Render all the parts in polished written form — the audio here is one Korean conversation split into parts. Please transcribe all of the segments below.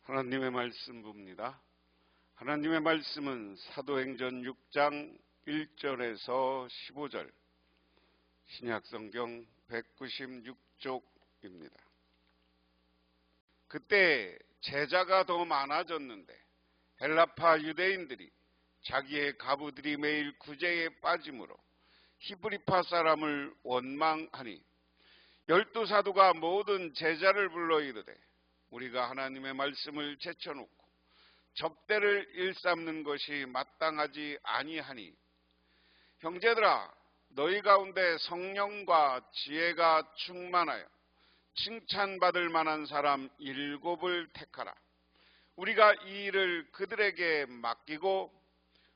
하나님의 말씀 봅니다. 하나님의 말씀은 사도행전 6장 1절에서 15절, 신약성경 196쪽입니다. 그때 제자가 더 많아졌는데 헬라파 유대인들이 자기의 가부들이 매일 구제에 빠짐으로 히브리파 사람을 원망하니 12사도가 모든 제자를 불러 이르되 우리가 하나님의 말씀을 제쳐놓고 접대를 일삼는 것이 마땅하지 아니하니 형제들아 너희 가운데 성령과 지혜가 충만하여 칭찬받을 만한 사람 7을 택하라. 우리가 이 일을 그들에게 맡기고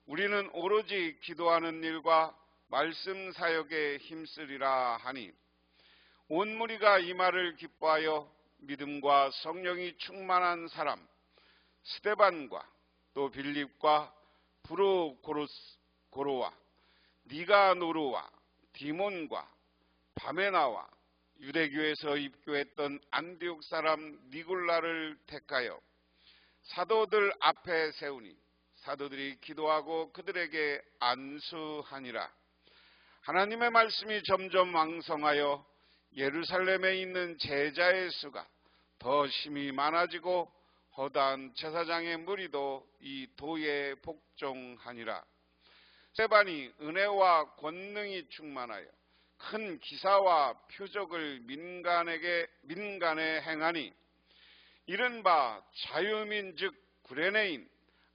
우리는 오로지 기도하는 일과 말씀 사역에 힘쓰리라 하니 온 무리가 이 말을 기뻐하여 믿음과 성령이 충만한 사람 스데반과 또 빌립과 브루고로와 니가노르와 디몬과 바메나와 유대교에서 입교했던 안디옥 사람 니골라를 택하여 사도들 앞에 세우니 사도들이 기도하고 그들에게 안수하니라. 하나님의 말씀이 점점 왕성하여 예루살렘에 있는 제자의 수가 더 심히 많아지고 허다한 제사장의 무리도 이 도에 복종하니라. 스데반이 은혜와 권능이 충만하여 큰 기사와 표적을 민간에 행하니 이른바 자유민 즉 구레네인,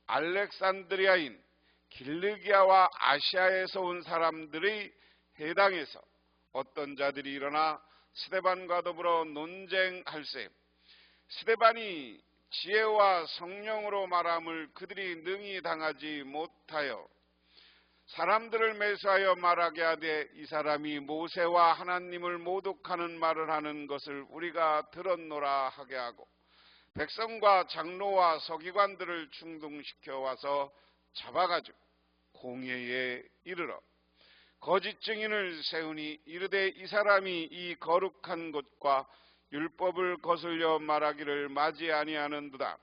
알렉산드리아인, 길르기아와 아시아에서 온 사람들의 해당에서 어떤 자들이 일어나 스데반과 더불어 논쟁할세 스데반이 지혜와 성령으로 말함을 그들이 능히 당하지 못하여 사람들을 매수하여 말하게 하되 이 사람이 모세와 하나님을 모독하는 말을 하는 것을 우리가 들었노라 하게 하고 백성과 장로와 서기관들을 충동시켜 와서 잡아가지고 공회에 이르러 거짓 증인을 세우니 이르되 이 사람이 이 거룩한 곳과 율법을 거슬려 말하기를 맞이 아니하는도다.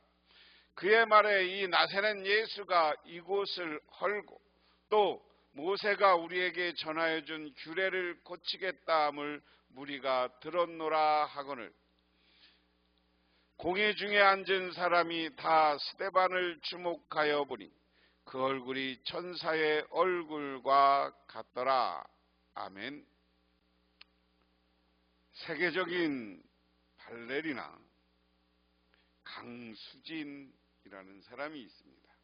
그의 말에 이 나사렛 예수가 이곳을 헐고 또 모세가 우리에게 전하여 준 규례를 고치겠다 함을 무리가 들었노라 하거늘 공회 중에 앉은 사람이 다 스데반을 주목하여 보니 그 얼굴이 천사의 얼굴과 같더라. 아멘. 세계적인 발레리나 강수진이라는 사람이 있습니다.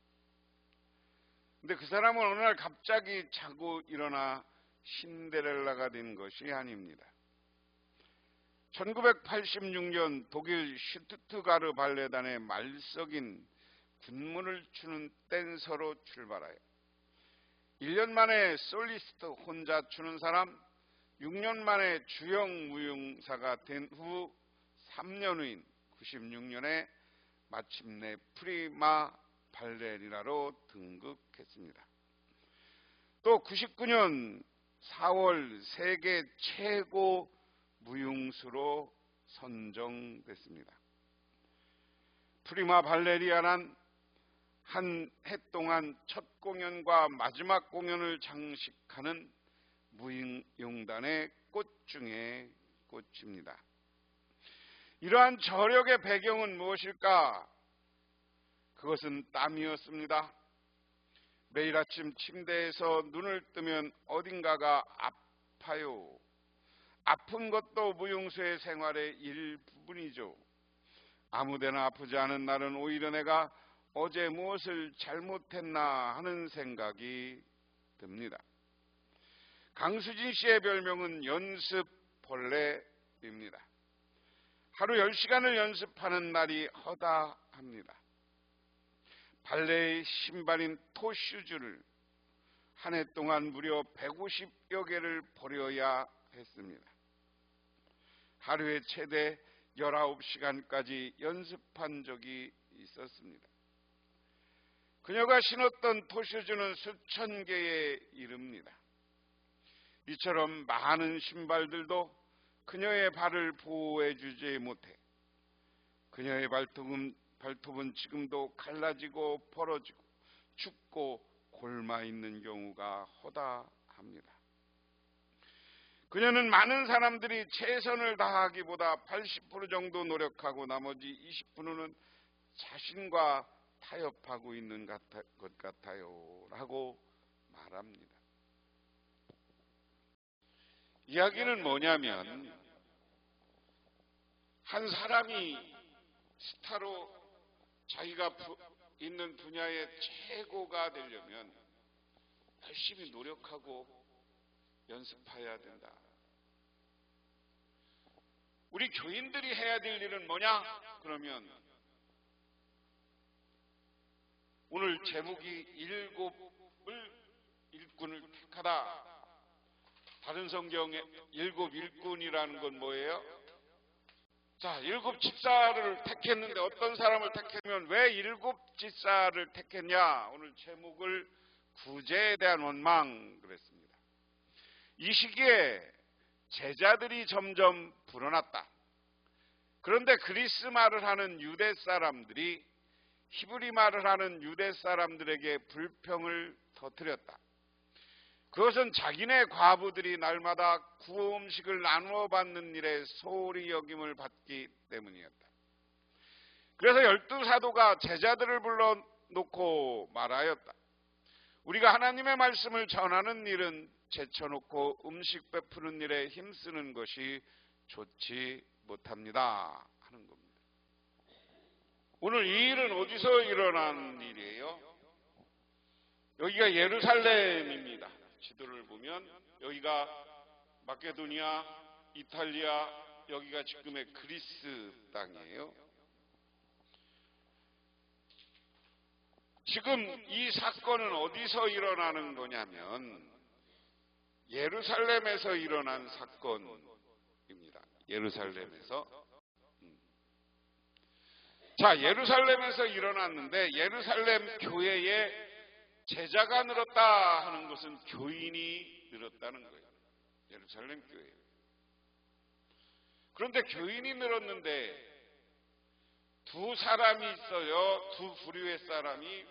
근데 그 사람은 어느 날 갑자기 자고 일어나 신데렐라가 된 것이 아닙니다. 1986년 독일 슈투트가르 발레단의 말석인 군무를 추는 댄서로 출발하여 1년 만에 솔리스트 혼자 추는 사람, 6년 만에 주영 무용사가 된 후 3년 후인 96년에 마침내 프리마 발레리나로 등극했습니다. 또 99년 4월 세계 최고 무용수로 선정됐습니다. 프리마 발레리아란 한 해 동안 첫 공연과 마지막 공연을 장식하는 무용단의 꽃 중에 꽃입니다. 이러한 저력의 배경은 무엇일까? 그것은 땀이었습니다. 매일 아침 침대에서 눈을 뜨면 어딘가가 아파요. 아픈 것도 무용수의 생활의 일부분이죠. 아무데나 아프지 않은 날은 오히려 내가 어제 무엇을 잘못했나 하는 생각이 듭니다. 강수진 씨의 별명은 연습벌레입니다. 하루 10시간을 연습하는 날이 허다합니다. 발레의 신발인 토슈즈를 한 해 동안 무려 150여 개를 버려야 했습니다. 하루에 최대 19시간까지 연습한 적이 있었습니다. 그녀가 신었던 토슈즈는 수천 개에 이릅니다. 이처럼 많은 신발들도 그녀의 발을 보호해 주지 못해 그녀의 발톱은 발톱은 지금도 갈라지고 벌어지고 죽고 골마 있는 경우가 허다합니다. 그녀는 많은 사람들이 최선을 다하기보다 80% 정도 노력하고 나머지 20%는 자신과 타협하고 있는 것 같아요 라고 말합니다. 이야기는 뭐냐면 한 사람이 스타로 자기가 있는 분야의 최고가 되려면 열심히 노력하고 연습해야 된다. 우리 교인들이 해야 될 일은 뭐냐? 그러면 오늘 제목이 일곱을 일꾼을 택하다. 다른 성경에 일곱 일꾼이라는 건 뭐예요? 자, 일곱 집사를 택했는데 어떤 사람을 택했으면 왜 일곱 집사를 택했냐? 오늘 제목을 구제에 대한 원망 그랬습니다. 이 시기에 제자들이 점점 불어났다. 그런데 그리스 말을 하는 유대 사람들이 히브리 말을 하는 유대 사람들에게 불평을 터뜨렸다. 그것은 자기네 과부들이 날마다 구호 음식을 나누어 받는 일에 소홀히 여김을 받기 때문이었다. 그래서 12사도가 제자들을 불러놓고 말하였다. 우리가 하나님의 말씀을 전하는 일은 제쳐놓고 음식 베푸는 일에 힘쓰는 것이 좋지 못합니다 하는 겁니다. 오늘 이 일은 어디서 일어난 일이에요? 여기가 예루살렘입니다. 지도를 보면 여기가 마케도니아, 이탈리아, 여기가 지금의 그리스 땅이에요. 지금 이 사건은 어디서 일어나는 거냐면 예루살렘에서 일어난 사건입니다. 예루살렘에서. 자, 예루살렘에서 일어났는데 예루살렘 교회에 제자가 늘었다 하는 것은 교인이 늘었다는 거예요. 예루살렘 교회. 그런데 교인이 늘었는데 두 사람이 있어요. 두 부류의 사람이.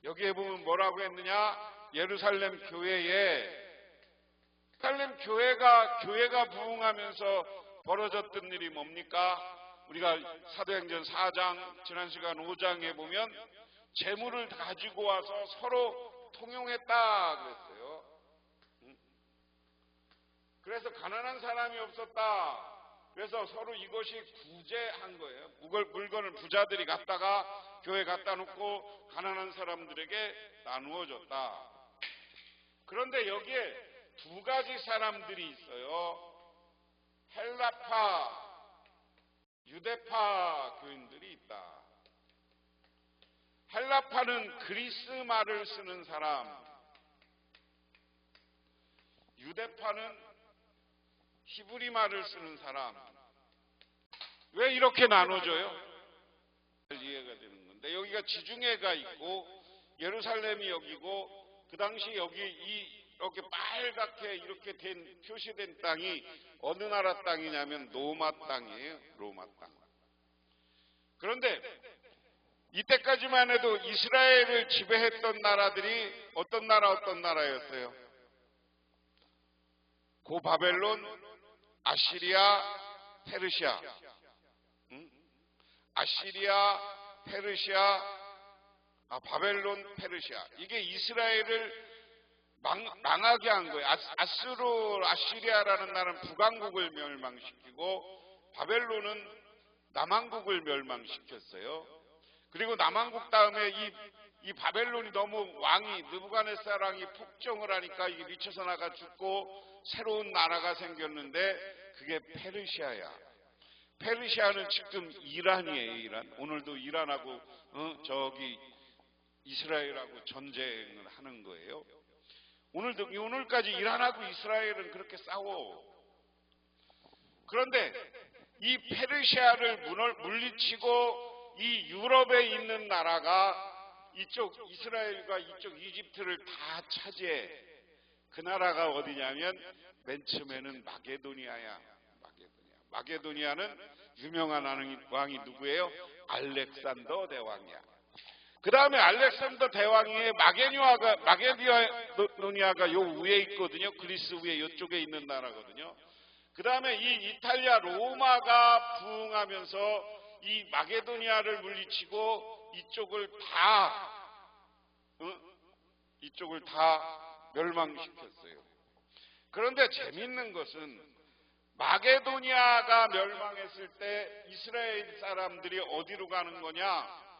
여기에 보면 뭐라고 했느냐? 예루살렘 교회에 예루살렘 교회가 부흥하면서 벌어졌던 일이 뭡니까? 우리가 사도행전 4장 지난 시간 5장에 보면 재물을 가지고 와서 서로 통용했다 그랬어요. 그래서 가난한 사람이 없었다. 그래서 서로 이것이 구제한 거예요. 물건을 부자들이 갖다가 교회 갖다 놓고 가난한 사람들에게 나누어 줬다. 그런데 여기에 두 가지 사람들이 있어요. 헬라파, 유대파 교인들이 있다. 헬라파는 그리스 말을 쓰는 사람, 유대파는 히브리 말을 쓰는 사람. 왜 이렇게 나눠져요? 이해가 되는 건데 여기가 지중해가 있고 예루살렘이 여기고 그 당시 여기 이렇게 빨갛게 이렇게 표시된 땅이 어느 나라 땅이냐면 로마 땅이에요. 로마 땅. 그런데 이때까지만 해도 이스라엘을 지배했던 나라들이 어떤 나라였어요? 고바벨론, 아시리아, 페르시아. 아시리아, 페르시아, 바벨론, 페르시아. 이게 이스라엘을 망하게 한 거예요. 아시리아라는 나라는 북왕국을 멸망시키고 바벨론은 남왕국을 멸망시켰어요. 그리고 남왕국 다음에 이 바벨론이 너무 왕이 느부갓네살 왕이 폭정을 하니까 이게 미쳐서 나가 죽고 새로운 나라가 생겼는데 그게 페르시아야. 페르시아는 지금 이란이에요. 이란. 오늘도 이란하고 저기 이스라엘하고 전쟁을 하는 거예요. 오늘까지 이란하고 이스라엘은 그렇게 싸워. 그런데 이 페르시아를 물리치고 이 유럽에 있는 나라가 이쪽 이스라엘과 이쪽 이집트를 다 차지해. 그 나라가 어디냐면 맨 처음에는 마게도니아야. 마게도니아는 유명한 왕이 누구예요? 알렉산더 대왕이야. 그 다음에 알렉산더 대왕의 마게도니아가 요 위에 있거든요. 그리스 위에 이쪽에 있는 나라거든요. 그 다음에 이 이탈리아 로마가 부흥하면서 이 마게도니아를 물리치고 이쪽을 다 멸망시켰어요. 그런데 재밌는 것은 마게도니아가 멸망했을 때 이스라엘 사람들이 어디로 가는 거냐?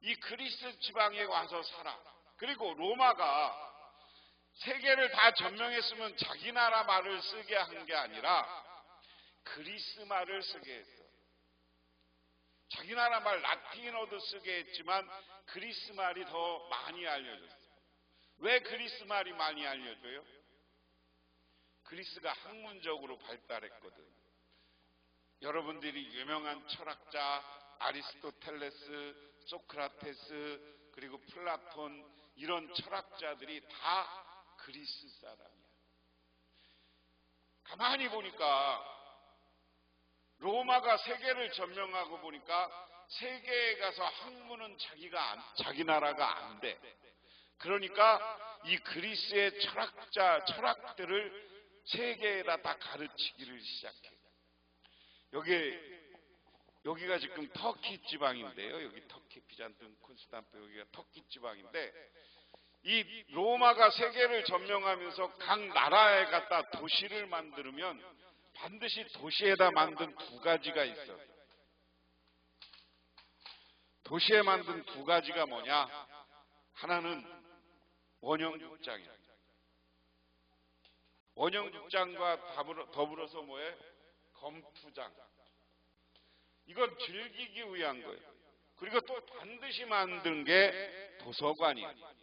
이 그리스 지방에 와서 살아. 그리고 로마가 세계를 다 점령했으면 자기 나라 말을 쓰게 한 게 아니라 그리스 말을 쓰게 했어. 자기 나라 말 라틴어도 쓰게 했지만 그리스 말이 더 많이 알려졌어. 왜 그리스 말이 많이 알려져요? 그리스가 학문적으로 발달했거든. 여러분들이 유명한 철학자 아리스토텔레스, 소크라테스, 그리고 플라톤 이런 철학자들이 다 그리스 사람이야. 가만히 보니까 로마가 세계를 점령하고 보니까 세계에 가서 학문은 자기 나라가 안 돼. 그러니까 이 그리스의 철학들을 세계에다 다 가르치기를 시작해. 여기가 지금 터키 지방인데요. 여기 터키, 비잔틴, 콘스탄티노플 여기가 터키 지방인데 이 로마가 세계를 점령하면서 각 나라에 갖다 도시를 만들면 반드시 도시에다 만든 두 가지가 있어. 도시에 만든 두 가지가 뭐냐? 하나는 원형극장이야. 원형극장과 더불어서 뭐예요? 검투장. 이건 즐기기 위한 거예요. 그리고 또 반드시 만든 게 도서관이에요.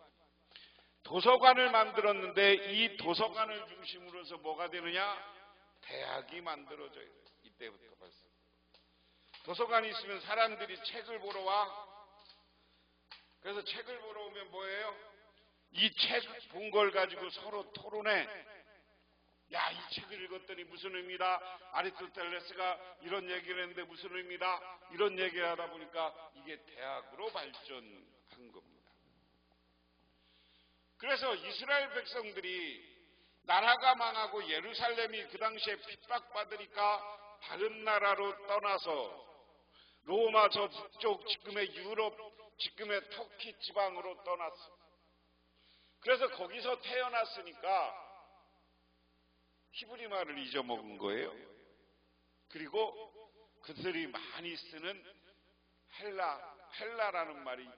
도서관을 만들었는데 이 도서관을 중심으로서 뭐가 되느냐? 대학이 만들어져요. 이때부터 벌써. 도서관이 있으면 사람들이 책을 보러 와. 그래서 책을 보러 오면 뭐예요? 이 책 본 걸 가지고 서로 토론해. 야, 이 책을 읽었더니 무슨 의미다? 아리스토텔레스가 이런 얘기를 했는데 무슨 의미다? 이런 얘기를 하다 보니까 이게 대학으로 발전한 겁니다. 그래서 이스라엘 백성들이 나라가 망하고 예루살렘이 그 당시에 핍박받으니까 다른 나라로 떠나서 로마 저 북쪽 지금의 유럽, 지금의 터키 지방으로 떠났어. 그래서 거기서 태어났으니까 히브리 말을 잊어먹은 거예요. 그리고 그들이 많이 쓰는 헬라라는 말이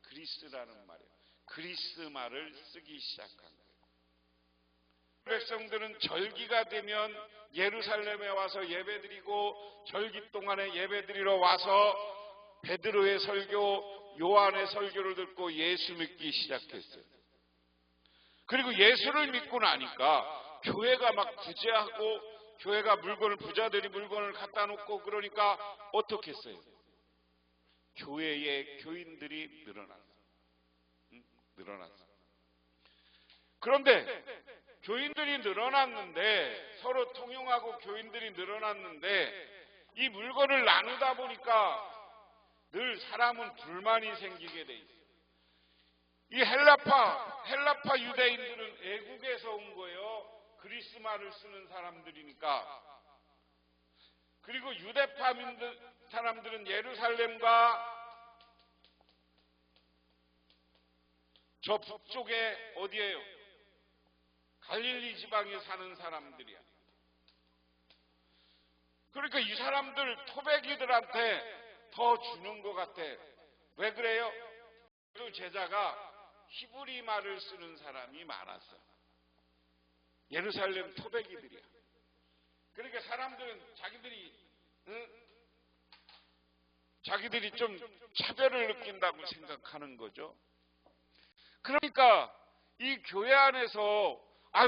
그리스라는 말이에요. 그리스 말을 쓰기 시작한 거예요. 백성들은 절기가 되면 예루살렘에 와서 예배드리고 절기 동안에 예배드리러 와서 베드로의 설교, 요한의 설교를 듣고 예수 믿기 시작했어요. 그리고 예수를 믿고 나니까 교회가 막 부재하고 교회가 부자들이 물건을 갖다 놓고 그러니까 어떻게 했어요? 교회의 교인들이 늘어났어. 그런데 교인들이 늘어났는데 서로 통용하고 교인들이 늘어났는데 이 물건을 나누다 보니까 늘 사람은 불만이 생기게 돼 있어요. 이 헬라파 유대인들은 애국에서 온 거예요. 그리스 말을 쓰는 사람들이니까. 그리고 유대파 사람들은 예루살렘과 저 북쪽에 어디예요? 갈릴리 지방에 사는 사람들이야. 그러니까 이 사람들 토백이들한테 더 주는 것 같아. 왜 그래요? 그 제자가 히브리 말을 쓰는 사람이 많았어. 예루살렘 토백이들이야. 그러니까 사람들은 자기들이 좀 차별을 느낀다고 생각하는 거죠. 그러니까 이 교회 안에서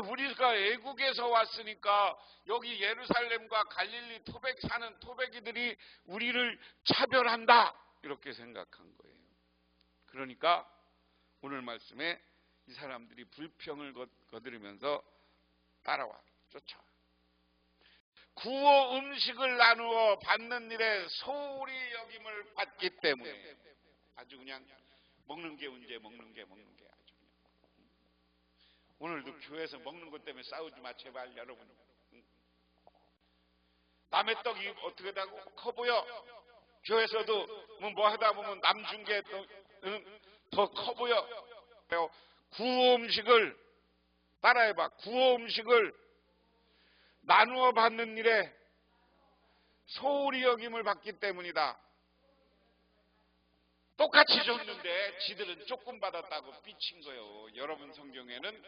우리가 애국에서 왔으니까 여기 예루살렘과 갈릴리 사는 토백이들이 우리를 차별한다 이렇게 생각한 거예요. 그러니까 오늘 말씀에 이 사람들이 불평을 거두면서 따라와 쫓아와. 구호 음식을 나누어 받는 일에 소홀히 여김을 받기 때문에 아주 그냥 먹는 게 문제, 먹는 게 아주 그냥. 오늘도 교회에서 먹는 것 때문에 싸우지 마 제발 여러분. 남의 떡이 어떻게 다고 커 보여? 교회에서도 뭐 하다 보면 남 준 게 더 커 보여. 구호 음식을 따라해봐. 구호 음식을 나누어 받는 일에 소홀히 여김을 받기 때문이다. 똑같이 줬는데 지들은 조금 받았다고 삐친 거예요. 여러분 성경에는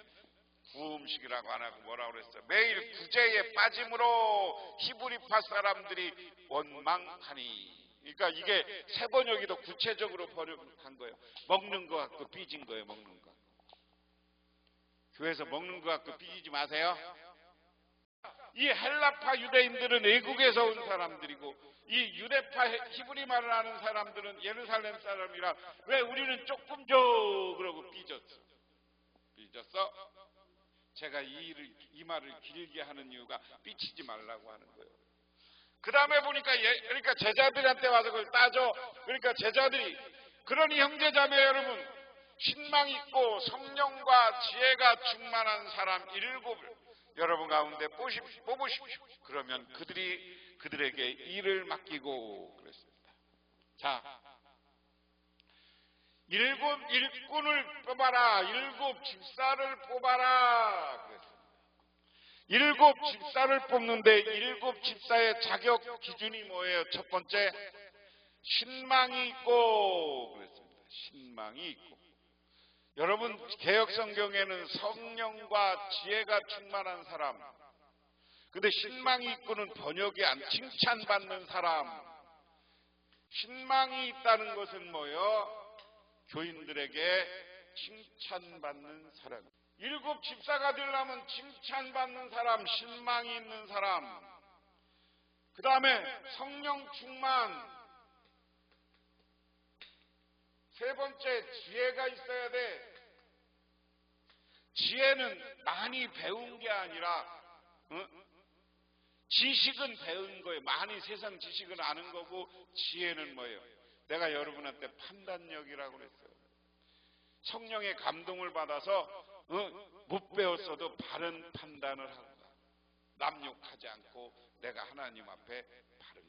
구호 음식이라고 안 하고 뭐라고 그랬어요? 매일 구제에 빠짐으로 히브리파 사람들이 원망하니. 그러니까 이게 세 번역이 더 구체적으로 번역한 거예요. 먹는 거 갖고 삐진 거예요. 먹는 거. 교회에서 먹는 거 갖고 삐지지 마세요. 이 헬라파 유대인들은 외국에서 온 사람들이고 이 유대파 히브리 말을 하는 사람들은 예루살렘 사람이라 왜 우리는 조금 줘 그러고 삐졌어? 제가 이 말을 길게 하는 이유가 삐치지 말라고 하는 거예요. 그 다음에 보니까 그러니까 제자들한테 와서 그걸 따져. 그러니까 제자들이 그러니 형제자매 여러분 신망 있고 성령과 지혜가 충만한 사람 7을 여러분 가운데 뽑으십시오. 그러면 그들에게 일을 맡기고 그랬습니다. 자, 7 일꾼을 뽑아라. 7 집사를 뽑아라. 그랬습니다. 7 집사를 뽑는데 7 집사의 자격 기준이 뭐예요? 첫 번째, 신망이 있고 그랬습니다. 신망이 있고. 여러분 개역 성경에는 성령과 지혜가 충만한 사람. 근데 신망이 있고는 번역이 안 칭찬받는 사람. 신망이 있다는 것은 뭐예요? 교인들에게 칭찬받는 사람. 7 집사가 되려면 칭찬받는 사람, 신망이 있는 사람. 그 다음에 성령 충만. 세 번째, 지혜가 있어야 돼. 지혜는 많이 배운 게 아니라 지식은 배운 거예요. 많이 세상 지식은 아는 거고 지혜는 뭐예요? 내가 여러분한테 판단력이라고 그랬어요. 성령의 감동을 받아서 못 배웠어도 바른 판단을 하고 남 욕하지 않고 내가 하나님 앞에 바른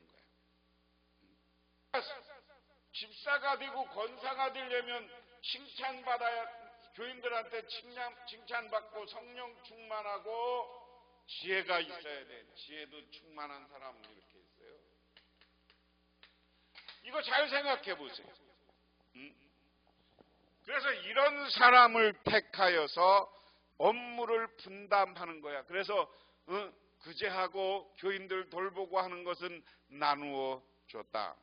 거야. 집사가 되고 권사가 되려면 칭찬받아야, 교인들한테 칭찬받고 성령 충만하고 지혜가 있어야 돼. 지혜도 충만한 사람은 이렇게 있어요. 이거 잘 생각해 보세요. 그래서 이런 사람을 택하여서 업무를 분담하는 거야. 그래서 구제하고 교인들 돌보고 하는 것은 나누어 줬다.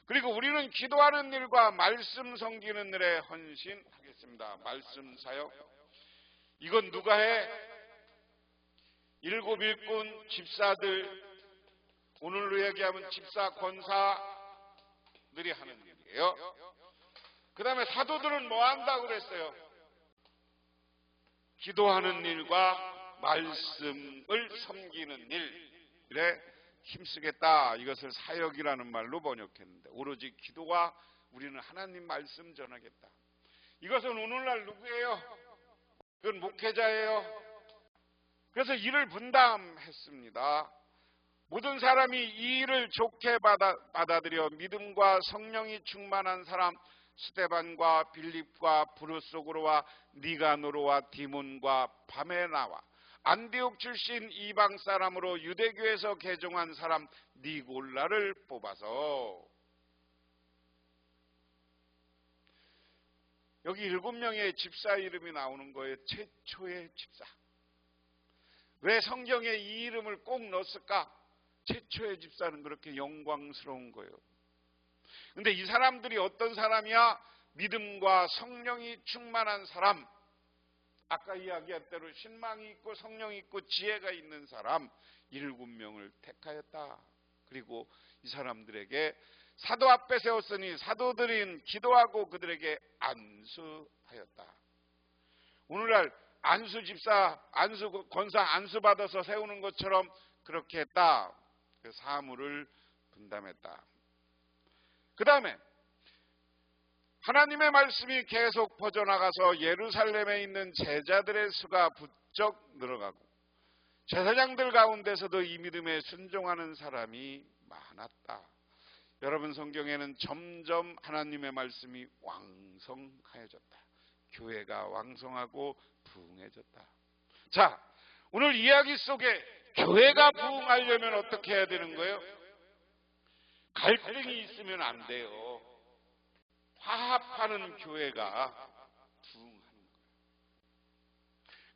그리고 우리는 기도하는 일과 말씀 섬기는 일에 헌신하겠습니다. 말씀 사역. 이건 누가 해? 7 일꾼 집사들, 오늘로 얘기하면 집사 권사들이 하는 일이에요. 그 다음에 사도들은 뭐 한다고 그랬어요? 기도하는 일과 말씀을 섬기는 일에 힘쓰겠다. 이것을 사역이라는 말로 번역했는데 오로지 기도와 우리는 하나님 말씀 전하겠다. 이것은 오늘날 누구예요? 그건 목회자예요. 그래서 일을 분담했습니다. 모든 사람이 이 일을 좋게 받아들여 믿음과 성령이 충만한 사람 스데반과 빌립과 브루소고로와 니가노로와 디몬과 바메나와 안디옥 출신 이방 사람으로 유대교에서 개종한 사람 니골라를 뽑아서 여기 7명의 집사 이름이 나오는 거예요. 최초의 집사. 왜 성경에 이 이름을 꼭 넣었을까? 최초의 집사는 그렇게 영광스러운 거예요. 근데 이 사람들이 어떤 사람이야? 믿음과 성령이 충만한 사람. 아까 이야기한 대로 신망이 있고 성령이 있고 지혜가 있는 사람 7명을 택하였다. 그리고 이 사람들에게 사도 앞에 세웠으니 사도들인 기도하고 그들에게 안수하였다. 오늘날 안수 집사, 안수 권사 안수 받아서 세우는 것처럼 그렇게 했다. 그 사물을 분담했다. 그 다음에 하나님의 말씀이 계속 퍼져나가서 예루살렘에 있는 제자들의 수가 부쩍 늘어가고 제사장들 가운데서도 이 믿음에 순종하는 사람이 많았다. 여러분, 성경에는 점점 하나님의 말씀이 왕성하여졌다. 교회가 왕성하고 부흥해졌다. 자, 오늘 이야기 속에 교회가 부흥하려면 어떻게 해야 되는 거예요? 갈등이 있으면 안 돼요. 화합하는 교회가 부흥하는 거예요.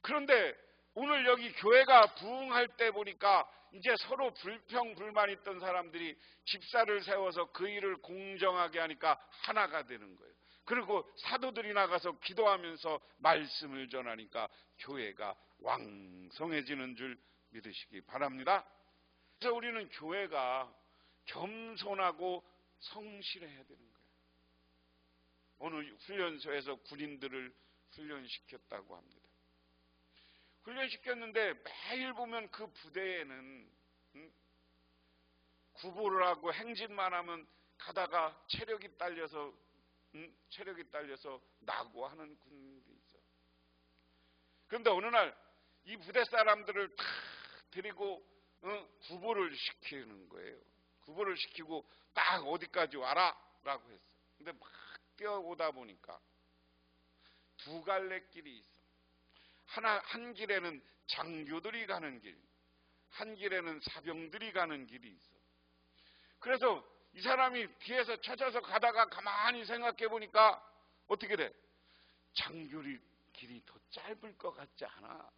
그런데 오늘 여기 교회가 부흥할 때 보니까 이제 서로 불평불만 있던 사람들이 집사를 세워서 그 일을 공정하게 하니까 하나가 되는 거예요. 그리고 사도들이 나가서 기도하면서 말씀을 전하니까 교회가 왕성해지는 줄 믿으시기 바랍니다. 그래서 우리는 교회가 겸손하고 성실해야 되는 거예요. 오늘 훈련소에서 군인들을 훈련시켰다고 합니다. 훈련시켰는데 매일 보면 그 부대에는 구보를 하고 행진만 하면 가다가 체력이 딸려서 낙오하는 군인들이 있어. 그런데 어느 날 이 부대 사람들을 다 데리고 구보를 시키는 거예요. 구보를 시키고 딱 어디까지 와라 라고 했어. 근데 막 뛰어오다 보니까 두 갈래 길이 있어. 한 길에는 장교들이 가는 길, 한 길에는 사병들이 가는 길이 있어. 그래서 이 사람이 뒤에서 쳐져서 가다가 가만히 생각해 보니까 어떻게 돼? 장교의 길이 더 짧을 것 같지 않아?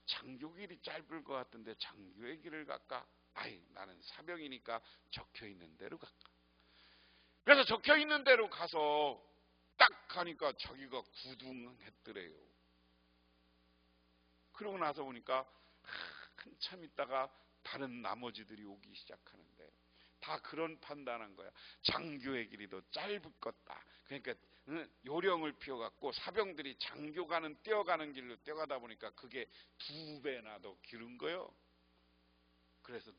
장교 길이 짧을 것 같은데 장교의 길을 갈까? 아이, 나는 사병이니까 적혀있는 대로 갈까? 그래서 적혀있는 대로 가서 딱 가니까 자기가 구둥했더래요. 그러고 나서 보니까 한참 있다가 다른 나머지들이 오기 시작하는데 다 그런 판단한 거야. 장교의 길이 더 짧을 것다. 그러니까 요령을 피워갖고 사병들이 장교 가는 뛰어가는 길로 뛰어가다 보니까 그게 2배나 더 길은 거예요. 그래서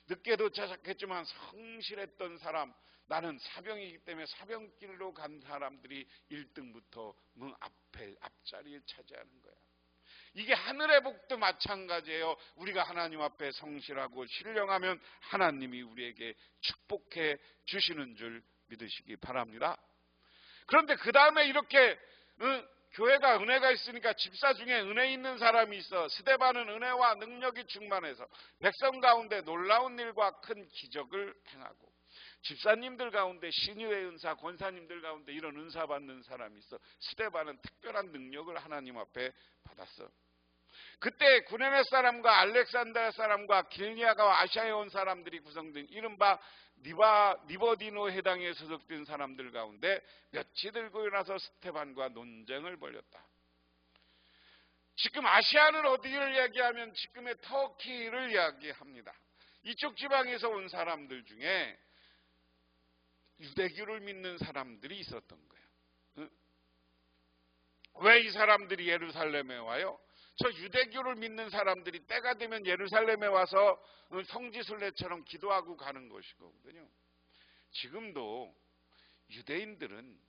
늦게 도착했지만 성실했던 사람, 나는 사병이기 때문에 사병길로 간 사람들이 1등부터 앞자리에 차지하는 거야. 이게 하늘의 복도 마찬가지예요. 우리가 하나님 앞에 성실하고 신령하면 하나님이 우리에게 축복해 주시는 줄 믿으시기 바랍니다. 그런데 그 다음에 이렇게 교회가 은혜가 있으니까 집사 중에 은혜 있는 사람이 있어. 스데반은 은혜와 능력이 충만해서 백성 가운데 놀라운 일과 큰 기적을 행하고, 집사님들 가운데 신유의 은사, 권사님들 가운데 이런 은사 받는 사람이 있어. 스데반은 특별한 능력을 하나님 앞에 받았어. 그때 구레네 사람과 알렉산드리아 사람과 길리아가 아시아에 온 사람들이 구성된 이른바 니버디노 회당에 소속된 사람들 가운데 며칠 들고 일어나서 스데반과 논쟁을 벌였다. 지금 아시아는 어디를 이야기하면 지금의 터키를 이야기합니다. 이쪽 지방에서 온 사람들 중에 유대교를 믿는 사람들이 있었던 거예요. 왜 이 사람들이 예루살렘에 와요? 저 유대교를 믿는 사람들이 때가 되면 예루살렘에 와서 성지순례처럼 기도하고 가는 것이거든요. 지금도 유대인들은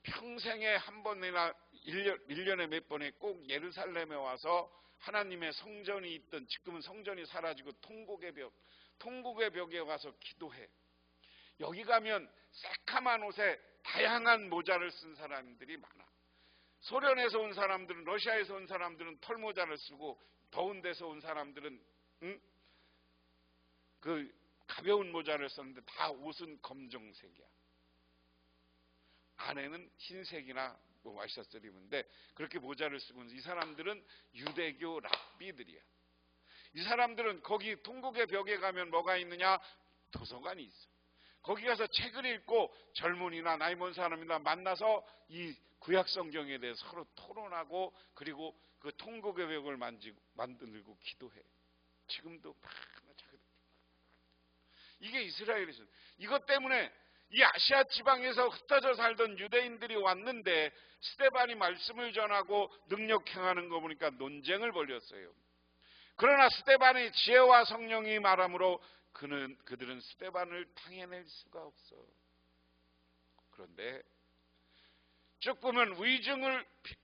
평생에 한 번이나 1년에 몇 번에 꼭 예루살렘에 와서 하나님의 성전이 있던, 지금은 성전이 사라지고 통곡의 벽에 와서 기도해. 여기 가면 새카만 옷에 다양한 모자를 쓴 사람들이 많아. 소련에서 온 사람들은, 러시아에서 온 사람들은 털모자를 쓰고, 더운 데서 온 사람들은 그 가벼운 모자를 썼는데 다 옷은 검정색이야. 안에는 흰색이나 뭐 와이셔츠를 입는데 그렇게 모자를 쓰고, 이 사람들은 유대교 랍비들이야. 이 사람들은 거기 통곡의 벽에 가면 뭐가 있느냐? 도서관이 있어. 거기 가서 책을 읽고 젊은이나 나이 먹은 사람이나 만나서 이 구약 성경에 대해서 서로 토론하고, 그리고 그 통곡의 벽을 만들고 기도해. 지금도 이게 이스라엘에서, 이것 때문에 이 아시아 지방에서 흩어져 살던 유대인들이 왔는데 스데반이 말씀을 전하고 능력 행하는 거 보니까 논쟁을 벌였어요. 그러나 스데반의 지혜와 성령이 말함으로 그들은 스데반을 당해낼 수가 없어. 그런데 쭉 보면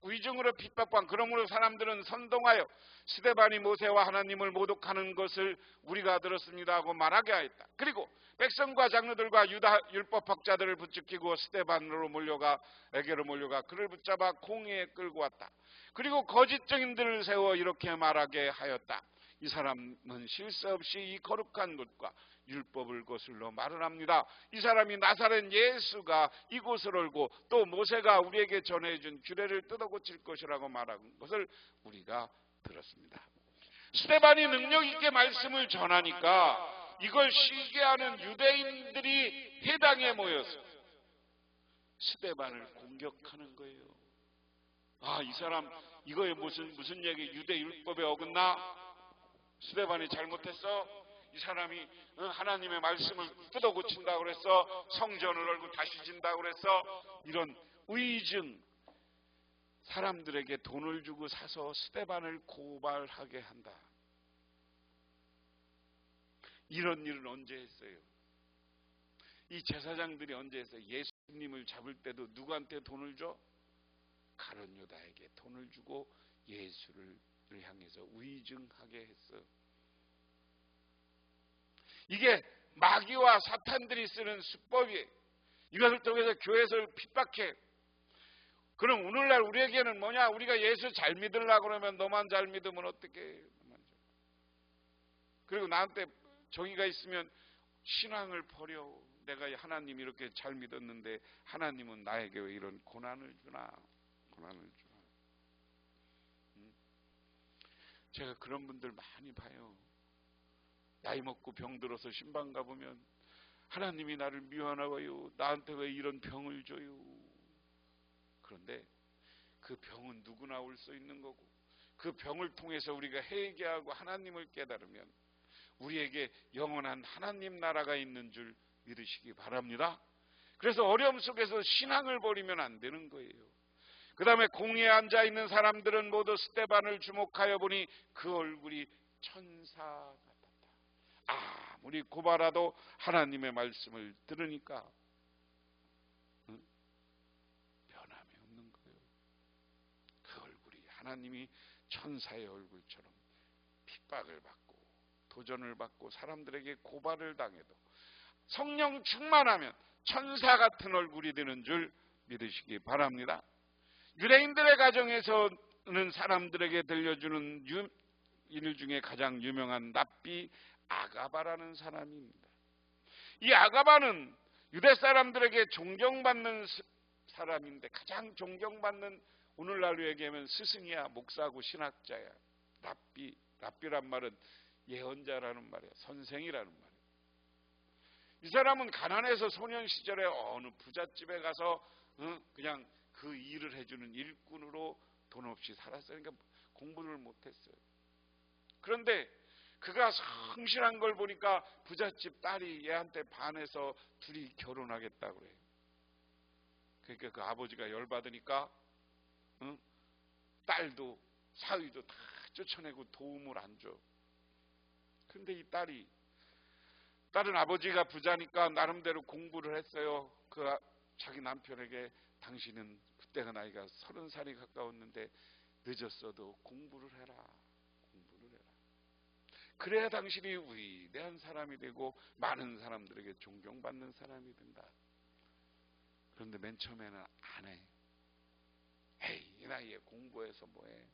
위증으로 핍박한, 그러므로 사람들은 선동하여 스데반이 모세와 하나님을 모독하는 것을 우리가 들었습니다 하고 말하게 하였다. 그리고 백성과 장로들과 유다 율법학자들을 부추기고 스데반으로 에게로 몰려가 그를 붙잡아 공회에 끌고 왔다. 그리고 거짓 증인들을 세워 이렇게 말하게 하였다. 이 사람은 실수 없이 이 거룩한 곳과 율법을 거슬러 말을 합니다. 이 사람이 나사렛 예수가 이곳을 얼고 또 모세가 우리에게 전해준 규례를 뜯어 고칠 것이라고 말한 것을 우리가 들었습니다. 스데반이 능력 있게 말씀을 전하니까 이걸 시기하는 유대인들이 회당에 모여서 스데반을 공격하는 거예요. 이 사람 이거에 무슨 얘기, 유대 율법에 어긋나? 스데반이 잘못했어? 이 사람이 하나님의 말씀을 뜯어 고친다고 그랬어? 성전을 얼고 다시 진다고 그랬어? 이런 위증, 사람들에게 돈을 주고 사서 스데반을 고발하게 한다. 이런 일은 언제 했어요? 이 제사장들이 언제 했어요? 예수님을 잡을 때도 누구한테 돈을 줘? 가룟 유다에게 돈을 주고 예수를 향해서 위증하게 했어. 이게 마귀와 사탄들이 쓰는 수법이에요. 이것을 통해서 교회에서 핍박해. 그럼 오늘날 우리에게는 뭐냐? 우리가 예수 잘 믿으려고 그러면 너만 잘 믿으면 어떡해? 그리고 나한테 정의가 있으면 신앙을 버려. 내가 하나님 이렇게 잘 믿었는데 하나님은 나에게 왜 이런 고난을 주나? 제가 그런 분들 많이 봐요. 나이 먹고 병 들어서 신방 가보면 하나님이 나를 미워하나봐요. 나한테 왜 이런 병을 줘요? 그런데 그 병은 누구나 올 수 있는 거고, 그 병을 통해서 우리가 회개하고 하나님을 깨달으면 우리에게 영원한 하나님 나라가 있는 줄 믿으시기 바랍니다. 그래서 어려움 속에서 신앙을 버리면 안 되는 거예요. 그 다음에 공회에 앉아있는 사람들은 모두 스데반을 주목하여 보니 그 얼굴이 천사 같았다. 아무리 고발하도 하나님의 말씀을 들으니까 변함이 없는 거예요. 그 얼굴이 하나님이 천사의 얼굴처럼 핍박을 받고 도전을 받고 사람들에게 고발을 당해도 성령 충만하면 천사 같은 얼굴이 되는 줄 믿으시기 바랍니다. 유대인들의 가정에서는 사람들에게 들려주는 일 중에 가장 유명한 랍비 아가바라는 사람입니다. 이 아가바는 유대 사람들에게 존경받는 사람인데 가장 존경받는, 오늘날로 얘기하면 스승이야, 목사고 신학자야. 랍비란 말은 예언자라는 말이야, 선생이라는 말이야. 이 사람은 가난해서 소년 시절에 어느 부잣집에 가서 그냥 그 일을 해주는 일꾼으로 돈 없이 살았어요. 그러니까 공부를 못했어요. 그런데 그가 성실한 걸 보니까 부잣집 딸이 얘한테 반해서 둘이 결혼하겠다고 그래요. 그러니까 그 아버지가 열받으니까 딸도 사위도 다 쫓아내고 도움을 안 줘. 그런데 이 딸은 아버지가 부자니까 나름대로 공부를 했어요. 자기 남편에게 당신은 그때가 나이가 30살이 가까웠는데 늦었어도 공부를 해라. 그래야 당신이 위대한 사람이 되고 많은 사람들에게 존경받는 사람이 된다. 그런데 맨 처음에는 안 해. 에이, 이 나이에 공부해서 뭐해?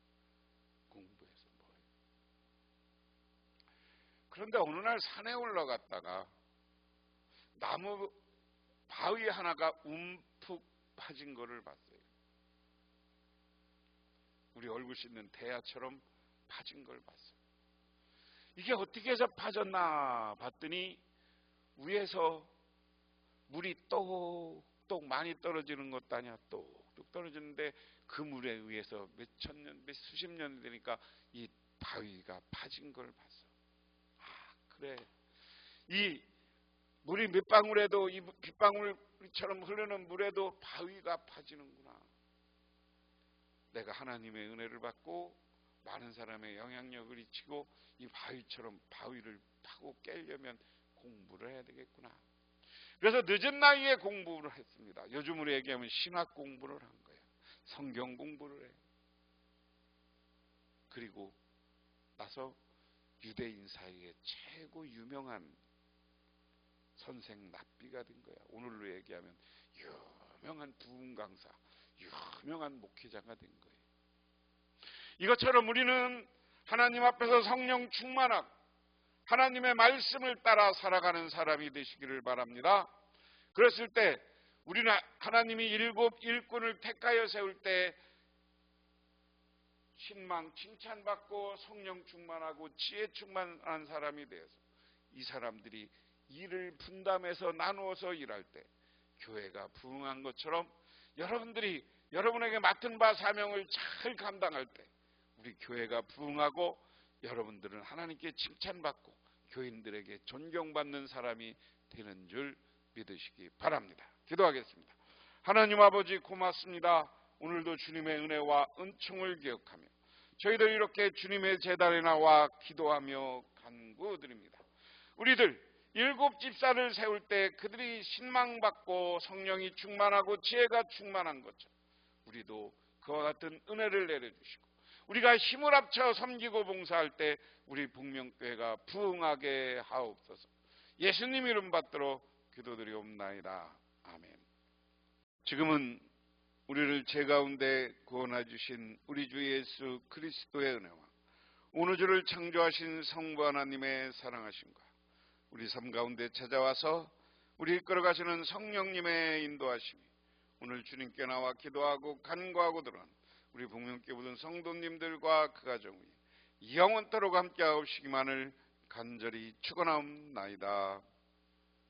그런데 어느 날 산에 올라갔다가 나무 바위 하나가 움푹 파진 거를 봤어요. 우리 얼굴 씻는 대야처럼 파진 걸 봤어요. 이게 어떻게 해서 파졌나 봤더니 위에서 물이 똑똑 많이 떨어지는 것도 아니야. 똑똑 떨어지는데 그 물에 의해서 수십 년이 되니까 이 바위가 파진 걸 봤어. 그래. 이 물이 몇 방울에도, 이 빗방울처럼 흐르는 물에도 바위가 파지는구나. 내가 하나님의 은혜를 받고 많은 사람의 영향력을 미치고 이 바위처럼 바위를 파고 깨려면 공부를 해야 되겠구나. 그래서 늦은 나이에 공부를 했습니다. 요즘으로 얘기하면 신학 공부를 한 거예요. 성경 공부를 해요. 그리고 나서 유대인 사이에 최고 유명한 선생 랍비가 된 거야. 오늘로 얘기하면 유명한 부흥 강사, 유명한 목회자가 된 거예요. 이것처럼 우리는 하나님 앞에서 성령 충만하고 하나님의 말씀을 따라 살아가는 사람이 되시기를 바랍니다. 그랬을 때 우리는 하나님이 7 일꾼을 택하여 세울 때 신망 칭찬받고 성령 충만하고 지혜 충만한 사람이 되어서 이 사람들이 일을 분담해서 나누어서 일할 때 교회가 부흥한 것처럼 여러분들이 여러분에게 맡은 바 사명을 잘 감당할 때 우리 교회가 부흥하고 여러분들은 하나님께 칭찬받고 교인들에게 존경받는 사람이 되는 줄 믿으시기 바랍니다. 기도하겠습니다. 하나님 아버지 고맙습니다. 오늘도 주님의 은혜와 은총을 기억하며 저희들 이렇게 주님의 제단에 나와 기도하며 간구드립니다. 우리들 7 집사를 세울 때 그들이 신망받고 성령이 충만하고 지혜가 충만한 것처럼 우리도 그와 같은 은혜를 내려주시고 우리가 힘을 합쳐 섬기고 봉사할 때 우리 북명교회가 부흥하게 하옵소서. 예수님 이름 받들어 기도드리옵나이다. 아멘. 지금은 우리를 죄 가운데 구원해 주신 우리 주 예수 그리스도의 은혜와 오늘 주를 창조하신 성부 하나님의 사랑하심과 우리 삶 가운데 찾아와서 우리 이끌어가시는 성령님의 인도하심이 오늘 주님께 나와 기도하고 간구하고 들어간 우리 북명교회 모든 성도님들과 그 가정이 영원토록 함께하옵시기만을 간절히 축원하옵나이다.